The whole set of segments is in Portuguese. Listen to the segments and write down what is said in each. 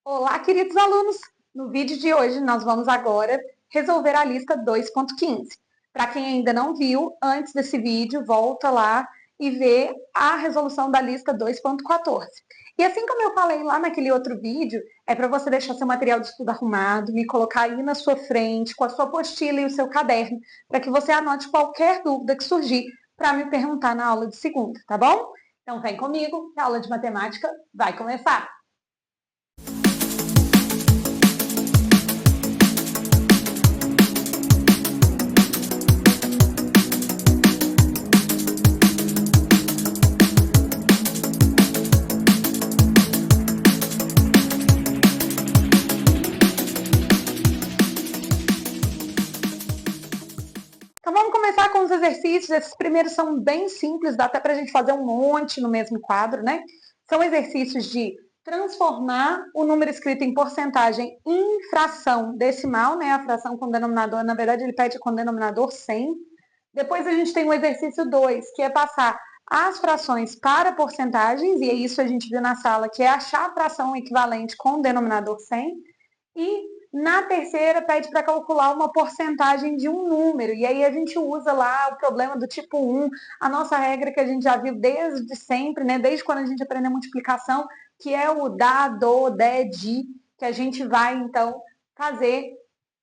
Olá, queridos alunos! No vídeo de hoje, nós vamos agora resolver a lista 2.15. Para quem ainda não viu, antes desse vídeo, volta lá e vê a resolução da lista 2.14. E assim como eu falei lá naquele outro vídeo, é para você deixar seu material de estudo arrumado, me colocar aí na sua frente, com a sua apostila e o seu caderno, para que você anote qualquer dúvida que surgir para me perguntar na aula de segunda, tá bom? Então vem comigo, que a aula de matemática vai começar! Então vamos começar com os exercícios. Esses primeiros são bem simples, dá até para a gente fazer um monte no mesmo quadro, né? São exercícios de transformar o número escrito em porcentagem em fração decimal, né? A fração com denominador, na verdade, ele pede com denominador 100. Depois a gente tem o exercício 2, que é passar as frações para porcentagens, e é isso a gente viu na sala, que é achar a fração equivalente com o denominador 100. E na terceira, pede para calcular uma porcentagem de um número. E aí a gente usa lá o problema do tipo 1, a nossa regra que a gente já viu desde sempre, né? Desde quando a gente aprendeu multiplicação, que é o dá, do, de, de, que a gente vai, então, fazer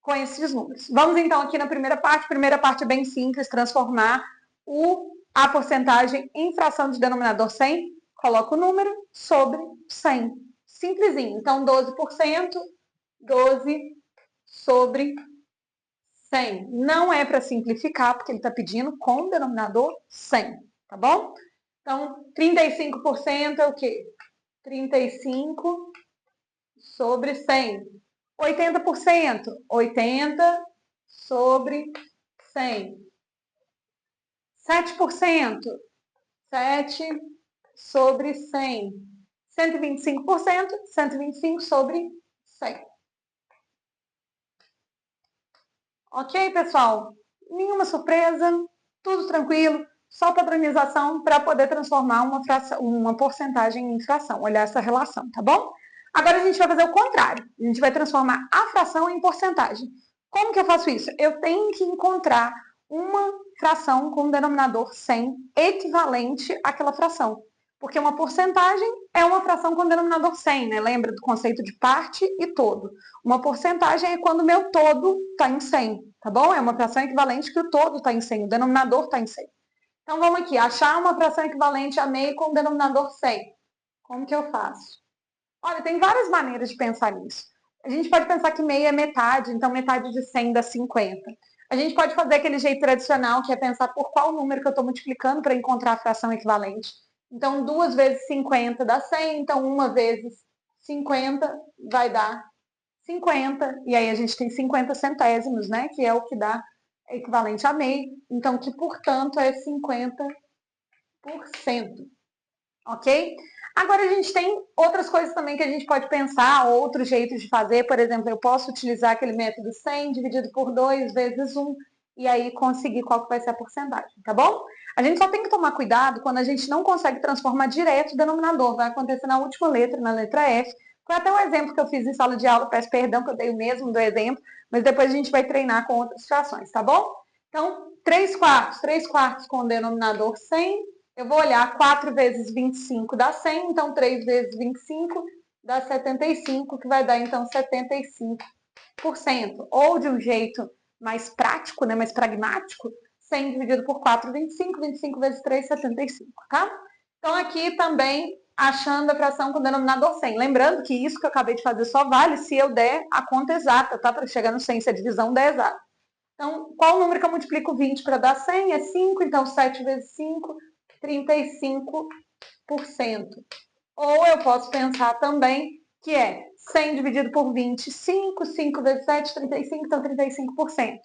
com esses números. Vamos, então, aqui na primeira parte. A primeira parte é bem simples, transformar a porcentagem em fração de denominador 100. Coloca o número sobre 100. Simplesinho. Então, 12%. 12 sobre 100. Não é para simplificar, porque ele está pedindo com o denominador 100, tá bom? Então, 35% é o quê? 35 sobre 100. 80%, 80 sobre 100. 7%, 7 sobre 100. 125%, 125 sobre 100. Ok, pessoal? Nenhuma surpresa, tudo tranquilo, só padronização para poder transformar uma porcentagem em fração, olhar essa relação, tá bom? Agora a gente vai fazer o contrário, a gente vai transformar a fração em porcentagem. Como que eu faço isso? Eu tenho que encontrar uma fração com denominador 100 equivalente àquela fração. Porque uma porcentagem é uma fração com denominador 100, né? Lembra do conceito de parte e todo. Uma porcentagem é quando o meu todo está em 100, tá bom? É uma fração equivalente que o todo está em 100, o denominador está em 100. Então, vamos aqui, achar uma fração equivalente a meio com o denominador 100. Como que eu faço? Olha, tem várias maneiras de pensar nisso. A gente pode pensar que meio é metade, então metade de 100 dá 50. A gente pode fazer aquele jeito tradicional, que é pensar por qual número que eu estou multiplicando para encontrar a fração equivalente. Então, 2 vezes 50 dá 100, então 1 vezes 50 vai dar 50, e aí a gente tem 50 centésimos, né, que é o que dá equivalente a meio, então que, portanto, é 50%, ok? Agora a gente tem outras coisas também que a gente pode pensar, outros jeitos de fazer, por exemplo, eu posso utilizar aquele método 100 dividido por 2 vezes 1, e aí conseguir qual que vai ser a porcentagem, tá bom? A gente só tem que tomar cuidado quando a gente não consegue transformar direto o denominador, vai acontecer na última letra, na letra F. Foi até um exemplo que eu fiz em sala de aula, peço perdão que eu dei o mesmo do exemplo, mas depois a gente vai treinar com outras frações, tá bom? Então, 3 quartos com o denominador 100, eu vou olhar 4 vezes 25 dá 100, então 3 vezes 25 dá 75, que vai dar então 75%. Ou de um jeito mais prático, né, mais pragmático, 100 dividido por 4, 25, 25 vezes 3, 75, tá? Então aqui também achando a fração com o denominador 100. Lembrando que isso que eu acabei de fazer só vale se eu der a conta exata, tá? Para chegar no 100, se a divisão der exata. Então, qual o número que eu multiplico 20 para dar 100? É 5, então 7 vezes 5, 35%. Ou eu posso pensar também que é 100 dividido por 25, 5 vezes 7, 35, então 35%.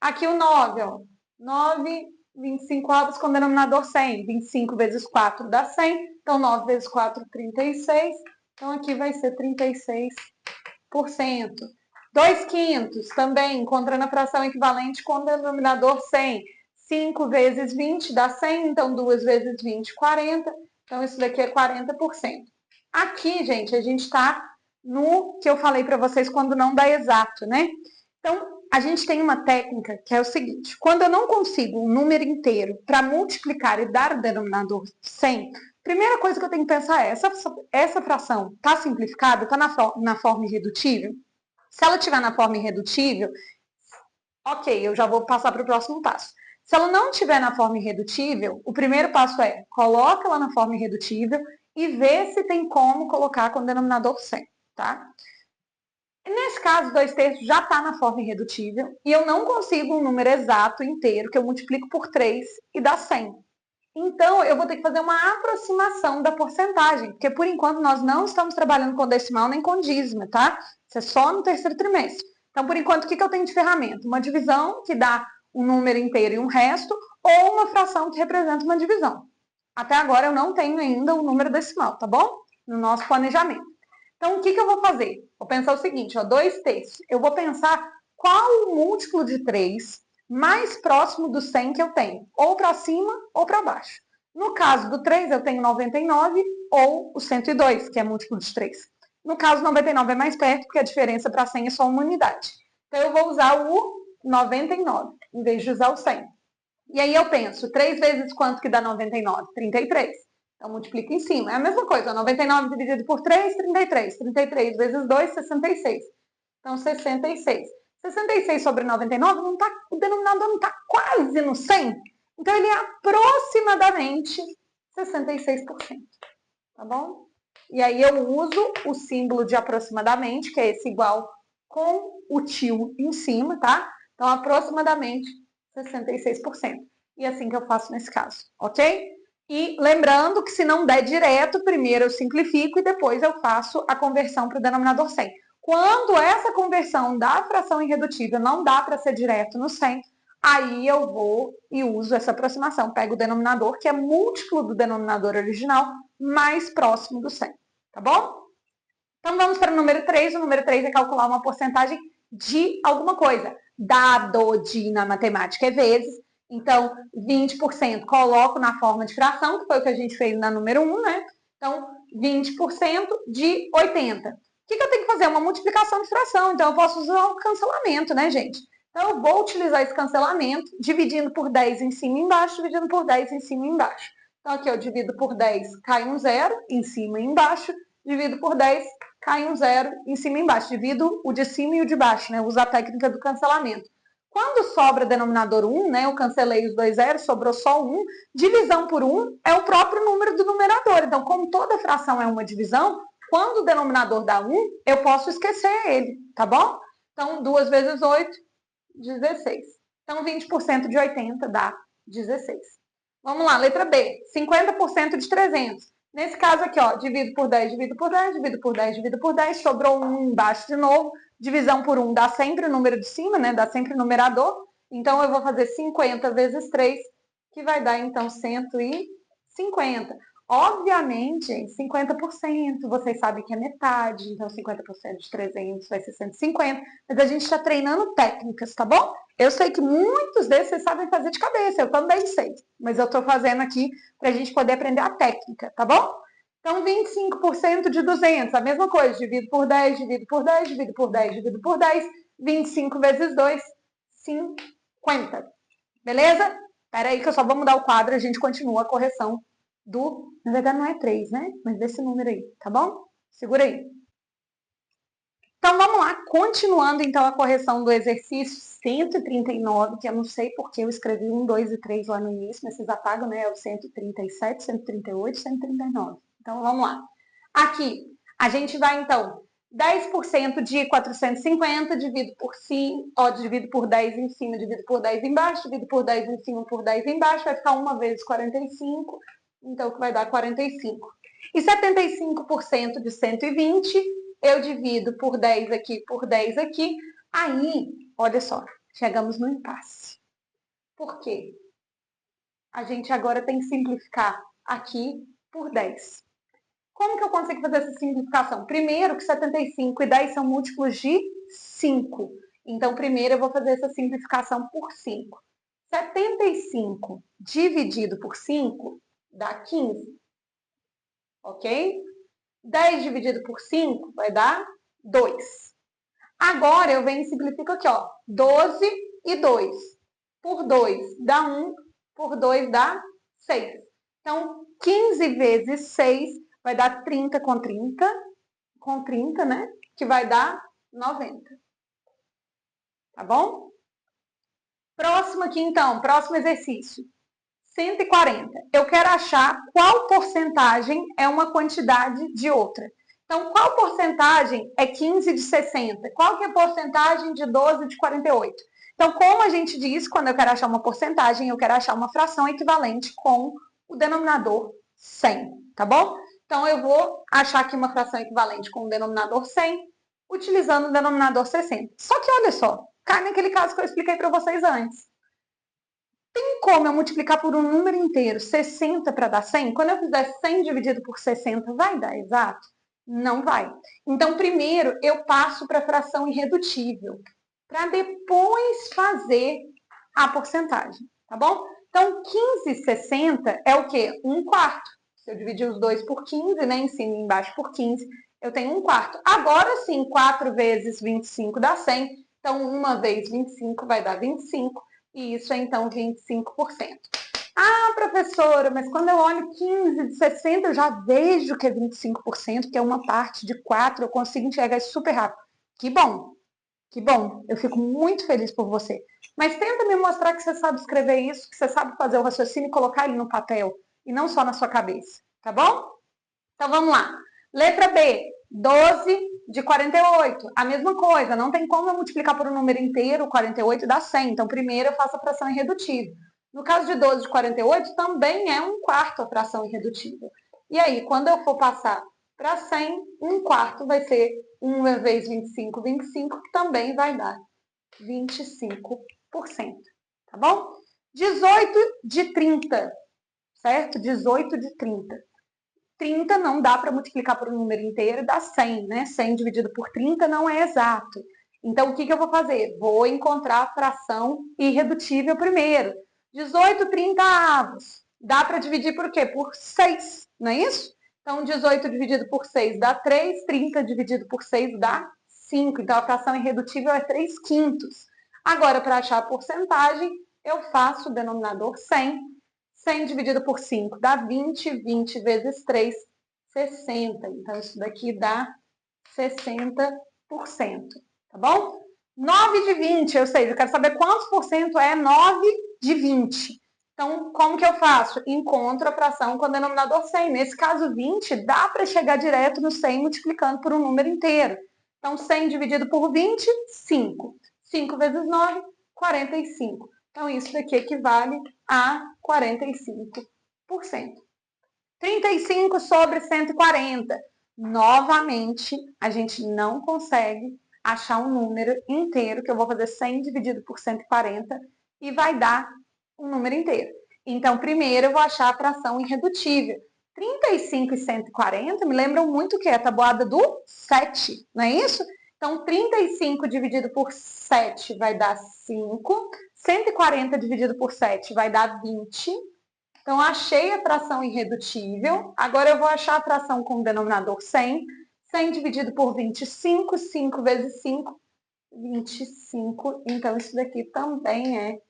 Aqui o 9, ó. 9, 25 avos com denominador 100. 25 vezes 4 dá 100, então 9 vezes 4, 36. Então aqui vai ser 36%. 2 quintos, também, encontrando a fração equivalente com o denominador 100. 5 vezes 20 dá 100, então 2 vezes 20, 40. Então, isso daqui é 40%. Aqui, gente, a gente está no que eu falei para vocês quando não dá exato, né? Então, a gente tem uma técnica que é o seguinte: quando eu não consigo um número inteiro para multiplicar e dar o denominador 100, primeira coisa que eu tenho que pensar é: essa fração está simplificada? Está na forma irredutível? Se ela estiver na forma irredutível, ok, eu já vou passar para o próximo passo. Se ela não estiver na forma irredutível, o primeiro passo é: coloca ela na forma irredutível e vê se tem como colocar com o denominador 100, tá? Nesse caso, 2/3 já está na forma irredutível e eu não consigo um número exato inteiro que eu multiplico por 3 e dá 100. Então, eu vou ter que fazer uma aproximação da porcentagem, porque por enquanto nós não estamos trabalhando com decimal nem com dízimo, tá? Isso é só no terceiro trimestre. Então, por enquanto, o que eu tenho de ferramenta? Uma divisão que dá um número inteiro e um resto, ou uma fração que representa uma divisão. Até agora eu não tenho ainda o número decimal, tá bom? No nosso planejamento. Então, o que eu vou fazer? Vou pensar o seguinte, ó, 2/3. Eu vou pensar qual o múltiplo de 3 mais próximo do 100 que eu tenho, ou para cima ou para baixo. No caso do 3, eu tenho 99 ou o 102, que é múltiplo de 3. No caso, 99 é mais perto, porque a diferença para 100 é só uma unidade. Então, eu vou usar o 99, em vez de usar o 100. E aí eu penso, 3 vezes quanto que dá 99? 33. Então, multiplica em cima. É a mesma coisa, 99 dividido por 3, 33. 33 vezes 2, 66. Então, 66. 66 sobre 99, não tá, o denominador não está quase no 100. Então, ele é aproximadamente 66%. Tá bom? E aí eu uso o símbolo de aproximadamente, que é esse igual com o tio em cima, tá? Então, aproximadamente 66%. E é assim que eu faço nesse caso, ok? E lembrando que se não der direto, primeiro eu simplifico e depois eu faço a conversão para o denominador 100. Quando essa conversão da fração irredutível não dá para ser direto no 100, aí eu vou e uso essa aproximação. Pego o denominador, que é múltiplo do denominador original, mais próximo do 100, tá bom? Então vamos para o número 3. O número 3 é calcular uma porcentagem de alguma coisa. Dado de na matemática é vezes. Então, 20% coloco na forma de fração, que foi o que a gente fez na número 1, né? Então, 20% de 80. O que eu tenho que fazer? Uma multiplicação de fração. Então, eu posso usar o cancelamento, né, gente? Então, eu vou utilizar esse cancelamento, dividindo por 10 em cima e embaixo, dividindo por 10 em cima e embaixo. Então, aqui eu divido por 10, cai um zero, em cima e embaixo. Divido por 10, cai um zero em cima e embaixo. Divido o de cima e o de baixo, né? Uso a técnica do cancelamento. Quando sobra denominador 1, né? Eu cancelei os dois zeros, sobrou só 1. Divisão por 1 é o próprio número do numerador. Então, como toda fração é uma divisão, quando o denominador dá 1, eu posso esquecer ele, tá bom? Então, 2 vezes 8, 16. Então, 20% de 80 dá 16. Vamos lá, letra B. 50% de 300. Nesse caso aqui, ó, divido por 10, divido por 10, divido por 10, divido por 10, sobrou 1 embaixo de novo. Divisão por 1 dá sempre o número de cima, né? Dá sempre o numerador. Então, eu vou fazer 50 vezes 3, que vai dar, então, 150. Obviamente, 50%, vocês sabem que é metade, então 50% de 300 vai ser 150, mas a gente está treinando técnicas, tá bom? Eu sei que muitos desses vocês sabem fazer de cabeça, eu também sei, mas eu estou fazendo aqui para a gente poder aprender a técnica, tá bom? Então, 25% de 200, a mesma coisa, divido por 10, divido por 10, divido por 10, divido por 10, 25 vezes 2, 50. Beleza? Espera aí que eu só vou mudar o quadro e a gente continua a correção do... Na verdade não é 3, né? Mas desse número aí, tá bom? Segura aí. Então, vamos lá. Continuando, então, a correção do exercício 139, que eu não sei porque eu escrevi 1, 2 e 3 lá no início, mas vocês apagam, né? É o 137, 138, 139. Então, vamos lá. Aqui, a gente vai, então, 10% de 450, divido por 5, ó, divido por 10 em cima, divido por 10 embaixo, divido por 10 em cima, por 10 embaixo, vai ficar 1 vezes 45, então, que vai dar 45. E 75% de 120, eu divido por 10 aqui, por 10 aqui. Aí, olha só, chegamos no impasse. Por quê? A gente agora tem que simplificar aqui por 10. Como que eu consigo fazer essa simplificação? Primeiro que 75 e 10 são múltiplos de 5. Então, primeiro eu vou fazer essa simplificação por 5. 75 dividido por 5 dá 15. Ok? 10 dividido por 5 vai dar 2. Agora eu venho e simplifico aqui, ó. 12 e 2. Por 2 dá 1, por 2 dá 6. Então, 15 vezes 6 vai dar 30 com 30, né? Que vai dar 90. Tá bom? Próximo aqui, então, próximo exercício. 140. Eu quero achar qual porcentagem é uma quantidade de outra. Então, qual porcentagem é 15 de 60? Qual que é a porcentagem de 12 de 48? Então, como a gente diz, quando eu quero achar uma porcentagem, eu quero achar uma fração equivalente com o denominador 100, tá bom? Então, eu vou achar aqui uma fração equivalente com o denominador 100, utilizando o denominador 60. Só que, olha só, cai naquele caso que eu expliquei para vocês antes. Tem como eu multiplicar por um número inteiro 60 para dar 100? Quando eu fizer 100 dividido por 60, vai dar exato? Não vai. Então, primeiro, eu passo para a fração irredutível, para depois fazer a porcentagem, tá bom? Então, 15/60 é o quê? 1/4. Se eu dividir os dois por 15, né, em cima e embaixo por 15, eu tenho 1/4. Agora sim, 4 vezes 25 dá 100. Então, 1 vezes 25 vai dar 25. E isso é, então, 25%. Ah, professora, mas quando eu olho 15 de 60, eu já vejo que é 25%, que é uma parte de 4, eu consigo enxergar isso super rápido. Que bom, que bom. Eu fico muito feliz por você. Mas tenta me mostrar que você sabe escrever isso, que você sabe fazer o raciocínio e colocar ele no papel, e não só na sua cabeça, tá bom? Então, vamos lá. Letra B, 12 de 48. A mesma coisa, não tem como eu multiplicar por um número inteiro, 48 dá 100. Então, primeiro eu faço a fração irredutível. No caso de 12 de 48, também é 1/4 a fração irredutível. E aí, quando eu for passar para 100, 1/4 vai ser 1 vezes 25, 25, que também vai dar 25%. Tá bom? 18 de 30, certo? 18 de 30. 30 não dá para multiplicar por um número inteiro e dá 100, né? 100 dividido por 30 não é exato. Então, o que eu vou fazer? Vou encontrar a fração irredutível primeiro. 18 30avos. Dá para dividir por quê? Por 6, não é isso? Então, 18 dividido por 6 dá 3, 30 dividido por 6 dá 5. Então, a fração irredutível é 3/5. Agora, para achar a porcentagem, eu faço o denominador 100. 100 dividido por 5 dá 20, 20 vezes 3, 60. Então, isso daqui dá 60%, tá bom? 9 de 20, ou seja, eu quero saber quantos por cento é 9 de 20. Então, como que eu faço? Encontro a fração com o denominador 100. Nesse caso, 20, dá para chegar direto no 100 multiplicando por um número inteiro. Então, 100 dividido por 20, 5. 5 vezes 9, 45. Então, isso daqui equivale a 45%. 35 sobre 140. Novamente, a gente não consegue achar um número inteiro, que eu vou fazer 100 dividido por 140 e vai dar um número inteiro. Então, primeiro eu vou achar a fração irredutível. 35 e 140 me lembram muito o que é a tabuada do 7, não é isso? Então, 35 dividido por 7 vai dar 5. 140 dividido por 7 vai dar 20. Então, achei a fração irredutível. Agora, eu vou achar a fração com o denominador 100. 100 dividido por 25. 5 vezes 5, 25. Então, isso daqui também é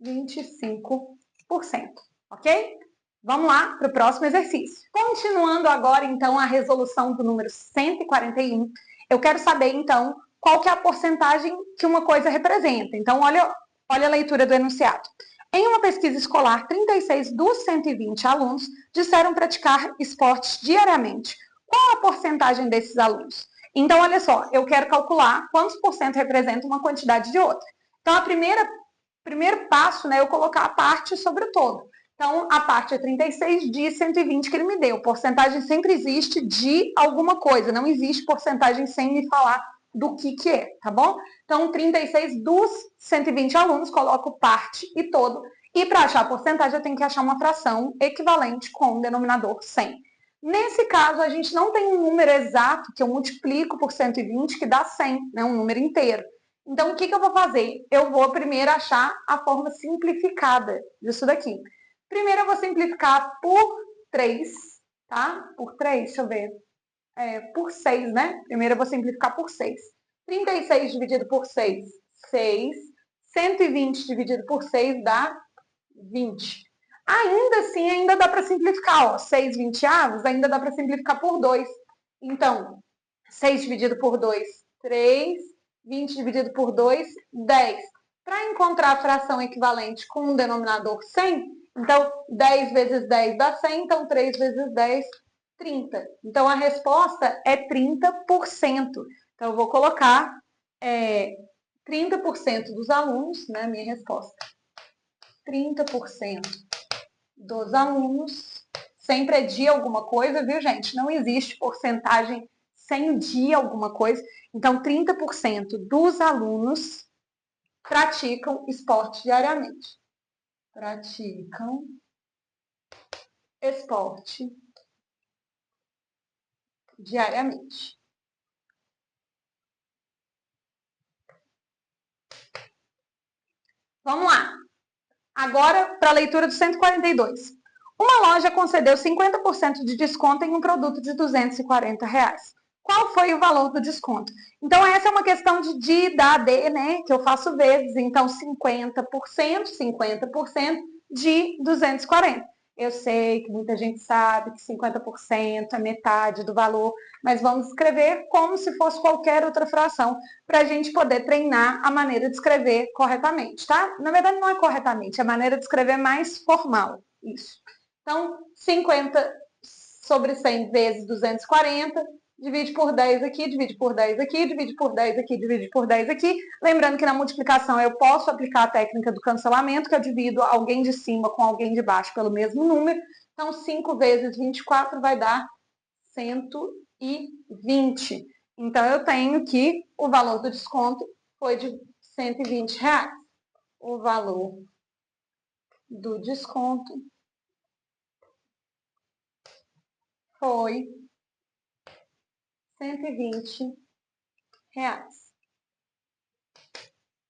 25%. Ok? Vamos lá para o próximo exercício. Continuando agora, então, a resolução do número 141. Eu quero saber, então, qual que é a porcentagem que uma coisa representa. Então, olha a leitura do enunciado. Em uma pesquisa escolar, 36 dos 120 alunos disseram praticar esportes diariamente. Qual a porcentagem desses alunos? Então, olha só, eu quero calcular quantos por cento representa uma quantidade de outra. Então, primeiro passo, né, eu colocar a parte sobre o todo. Então, a parte é 36 de 120 que ele me deu. Porcentagem sempre existe de alguma coisa, não existe porcentagem sem me falar do que é, tá bom? Então, 36 dos 120 alunos, coloco parte e todo. E para achar a porcentagem, eu tenho que achar uma fração equivalente com o denominador 100. Nesse caso, a gente não tem um número exato que eu multiplico por 120 que dá 100, né? Um número inteiro. Então, o que eu vou fazer? Eu vou primeiro achar a forma simplificada disso daqui. Primeiro, eu vou simplificar por 3, tá? Por 3, deixa eu ver. por 6, né? Primeiro eu vou simplificar por 6. 36 dividido por 6, 6. 120 dividido por 6 dá 20. Ainda assim, ainda dá para simplificar. Ó, 6 vinteavos, ainda dá para simplificar por 2. Então, 6 dividido por 2, 3. 20 dividido por 2, 10. Para encontrar a fração equivalente com um denominador 100, então 10 vezes 10 dá 100, então 3 vezes 10, 30. Então a resposta é 30%. Então eu vou colocar 30% dos alunos, né, minha resposta. 30% dos alunos, sempre é de alguma coisa, viu, gente? Não existe porcentagem sem de alguma coisa. Então, 30% dos alunos praticam esporte diariamente. Praticam esporte diariamente. Vamos lá. Agora, para a leitura do 142. Uma loja concedeu 50% de desconto em um produto de R$240. Qual foi o valor do desconto? Então, essa é uma questão de dar de, né? Que eu faço vezes. Então, 50% de 240. Eu sei que muita gente sabe que 50% é metade do valor, mas vamos escrever como se fosse qualquer outra fração, para a gente poder treinar a maneira de escrever corretamente, tá? Na verdade, não é corretamente, é a maneira de escrever mais formal. Isso. Então, 50 sobre 100 vezes 240, divide por 10 aqui, divide por 10 aqui, divide por 10 aqui, divide por 10 aqui. Lembrando que na multiplicação eu posso aplicar a técnica do cancelamento, que eu divido alguém de cima com alguém de baixo pelo mesmo número. Então, 5 vezes 24 vai dar 120. Então, eu tenho que o valor do desconto foi de R$120. O valor do desconto foi R$120.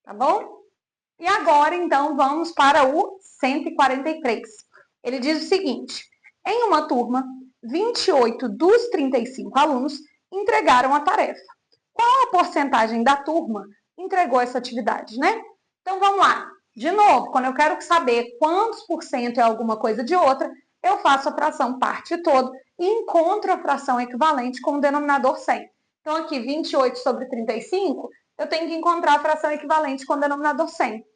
Tá bom? E agora, então, vamos para o 143. Ele diz o seguinte: em uma turma, 28 dos 35 alunos entregaram a tarefa. Qual a porcentagem da turma entregou essa atividade, né? Então, vamos lá. De novo, quando eu quero saber quantos por cento é alguma coisa de outra, eu faço a fração parte todo e encontro a fração equivalente com o denominador 100. Então, aqui, 28 sobre 35, eu tenho que encontrar a fração equivalente com o denominador 100.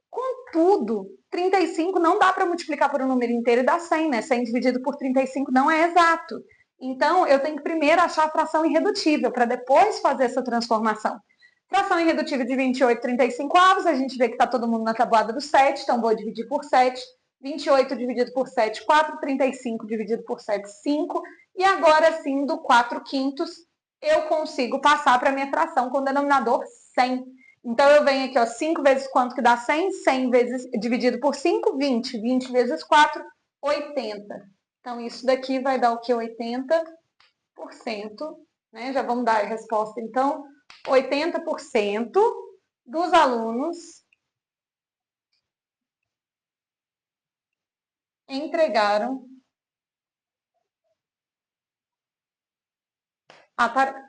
Contudo, 35 não dá para multiplicar por um número inteiro e dar 100, né? 100 dividido por 35 não é exato. Então, eu tenho que primeiro achar a fração irredutível, para depois fazer essa transformação. Fração irredutível de 28, 35 avos, a gente vê que está todo mundo na tabuada do 7, então vou dividir por 7. 28 dividido por 7, 4. 35 dividido por 7, 5. E agora sim, do 4 quintos, eu consigo passar para a minha fração com o denominador 100. Então, eu venho aqui, ó, 5 vezes quanto que dá 100? 100 vezes, dividido por 5, 20. 20 vezes 4, 80. Então, isso daqui vai dar o que? 80%. Né? Já vamos dar a resposta, então. 80% dos alunos entregaram a tarefa.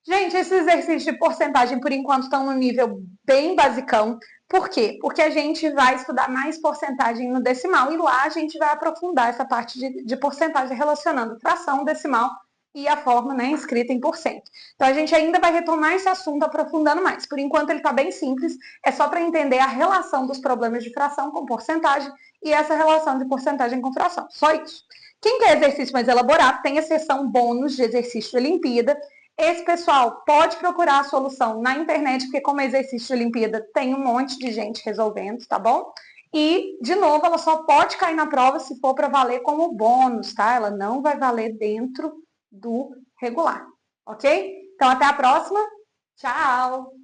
Gente, esses exercícios de porcentagem, por enquanto, estão no nível bem basicão. Por quê? Porque a gente vai estudar mais porcentagem no decimal e lá a gente vai aprofundar essa parte de porcentagem relacionando fração, decimal e a forma, né, escrita em porcento. Então, a gente ainda vai retomar esse assunto aprofundando mais. Por enquanto, ele está bem simples, é só para entender a relação dos problemas de fração com porcentagem e essa relação de porcentagem com fração. Só isso. Quem quer exercício mais elaborado, tem a seção bônus de exercício de Olimpíada. Esse pessoal pode procurar a solução na internet, porque como exercício de Olimpíada tem um monte de gente resolvendo, tá bom? E, de novo, ela só pode cair na prova se for para valer como bônus, tá? Ela não vai valer dentro do regular, ok? Então, até a próxima. Tchau!